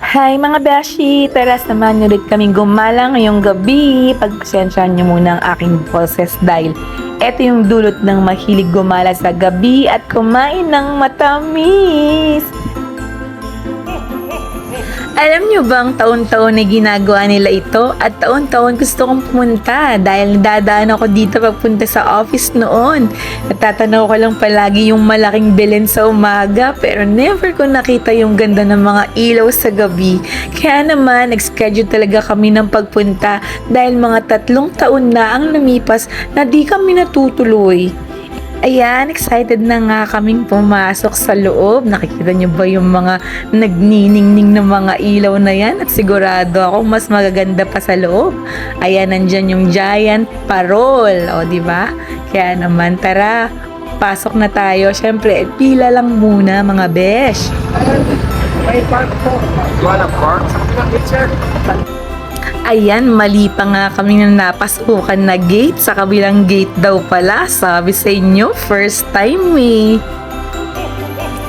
Hi mga beshi! Tara, samahan niyo ulit kaming gumala ngayong gabi. Pagpasensyahan niyo muna ang aking boses dahil eto yung dulot ng mahilig gumala sa gabi at kumain ng matamis. Alam niyo bang taon-taon na ginagawa nila ito at taon-taon gusto kong pumunta dahil dadaan ako dito pagpunta sa office noon. Natatanaw ko lang palagi yung malaking Belen sa umaga pero never ko nakita yung ganda ng mga ilaw sa gabi. Kaya naman nag-schedule talaga kami ng pagpunta dahil mga 3 taon na ang lumipas na di kami natutuloy. Ayan, excited na nga kaming pumasok sa loob. Nakikita niyo ba yung mga nagniningning na mga ilaw na yan? At sigurado ako mas magaganda pa sa loob. Ayan, nandyan yung giant parol. O, di ba? Kaya naman, tara, pasok na tayo. Syempre, pila lang muna mga besh. May park po. You wanna park? Something like that, sir? Ayan, mali pa nga kami na napasukan na gate. Sa kabilang gate daw pala. Sabi sa inyo, first time eh.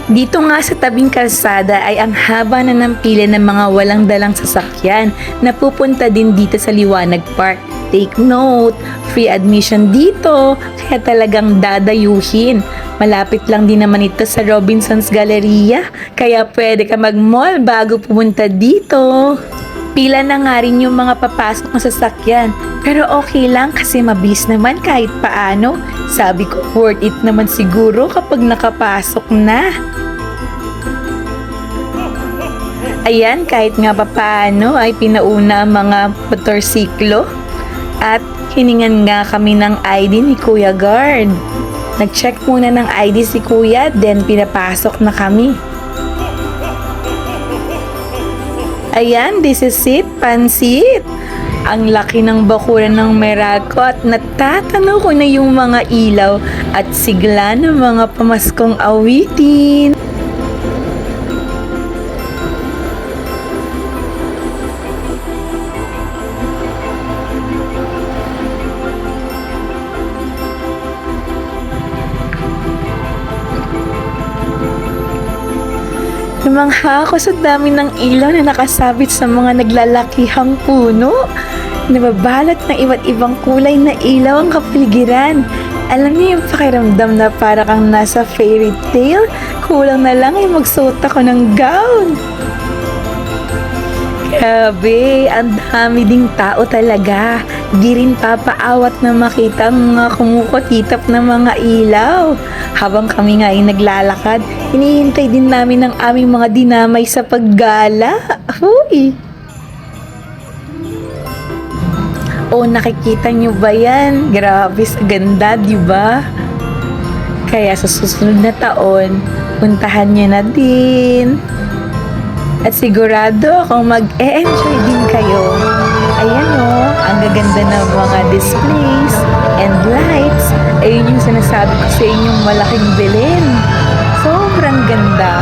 Dito nga sa tabing kalsada ay ang haba na ng pila ng mga walang dalang sasakyan na pupunta din dito sa Liwanag Park. Take note, free admission dito, kaya talagang dadayuhin. Malapit lang din naman ito sa Robinson's Galleria, kaya pwede ka mag-mall bago pumunta dito. Pila na nga rin yung mga papasok na sasakyan. Pero okay lang kasi mabilis naman kahit paano. Sabi ko, worth it naman siguro kapag nakapasok na. Ayan, kahit nga paano ay pinauna ang mga motorsiklo. At hiningan nga kami ng ID ni Kuya Guard. Nag-check muna ng ID si Kuya, then pinapasok na kami. Ayan, this is it, pansit. Ang laki ng bakuran ng Meralco at natatanaw ko na yung mga ilaw at sigla ng mga pamaskong awitin. Namangha ako sa dami ng ilaw na nakasabit sa mga naglalakihang puno. Nababalot ng iba't ibang kulay na ilaw ang kapaligiran. Alam niyo yung pakiramdam na para kang nasa fairy tale? Kulang na lang ay magsuot ako ng gown. Grabe, ang dami ding tao talaga. Di rin papaawat na makita ang mga kumukutitap na mga ilaw. Habang kami nga ay naglalakad, hinihintay din namin ang aming mga dinamay sa paggala. Huy! O, nakikita nyo ba yan? Grabe sa ganda, di ba? Kaya sa susunod na taon, puntahan nyo na din. At sigurado akong mag-e-enjoy din kayo. Ayan o, ang gaganda ng mga displays and lights. Ayun yung sinasabi ko sa inyong malaking Belen. Sobrang ganda.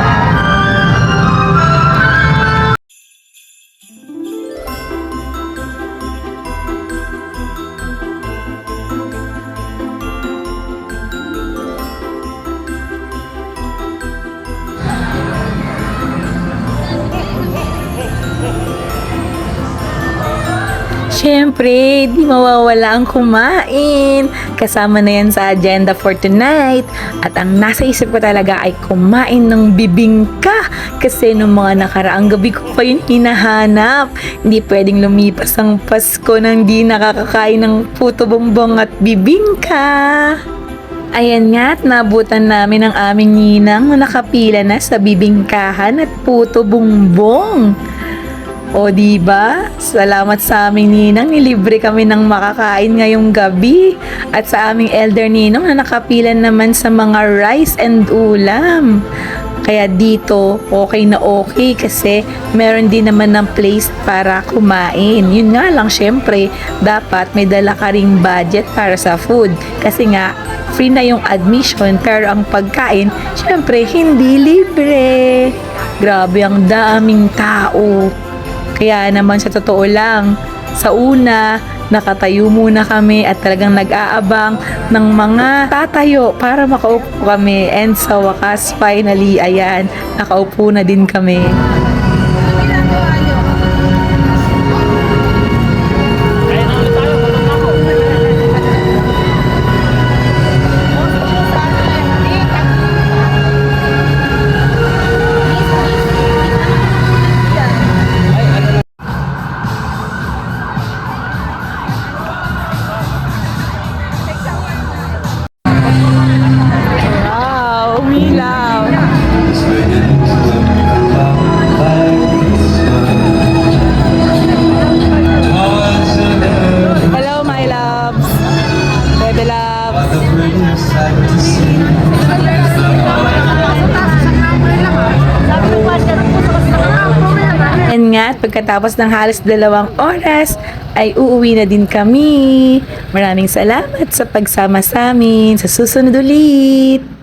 Siyempre, di mawawala ang kumain. Kasama na yan sa agenda for tonight. At ang nasa isip ko talaga ay kumain ng bibingka. Kasi nung mga nakaraang gabi ko pa yun hinahanap. Hindi pwedeng lumipas ang Pasko nang di nakakakain ng puto bongbong at bibingka. Ayan nga at nabutan namin ang aming ninang na nakapila na sa bibingkahan at puto bongbong. O diba? Salamat sa aming ninang, nilibre kami ng makakain ngayong gabi. At sa aming elder ninong na nakapilan naman sa mga rice and ulam. Kaya dito, okay na okay kasi meron din naman ng place para kumain. Yun nga lang, syempre, dapat may dala ka ring budget para sa food. Kasi nga, free na yung admission pero ang pagkain, syempre, hindi libre. Grabe, ang daming tao. Kaya naman sa totoo lang, sa una, nakatayo muna kami at talagang nag-aabang ng mga tatayo para makaupo kami. And sa wakas, finally, ayan, nakaupo na din kami. At pagkatapos ng halos 2 oras, ay uuwi na din kami. Maraming salamat sa pagsama sa amin. Sa susunod ulit!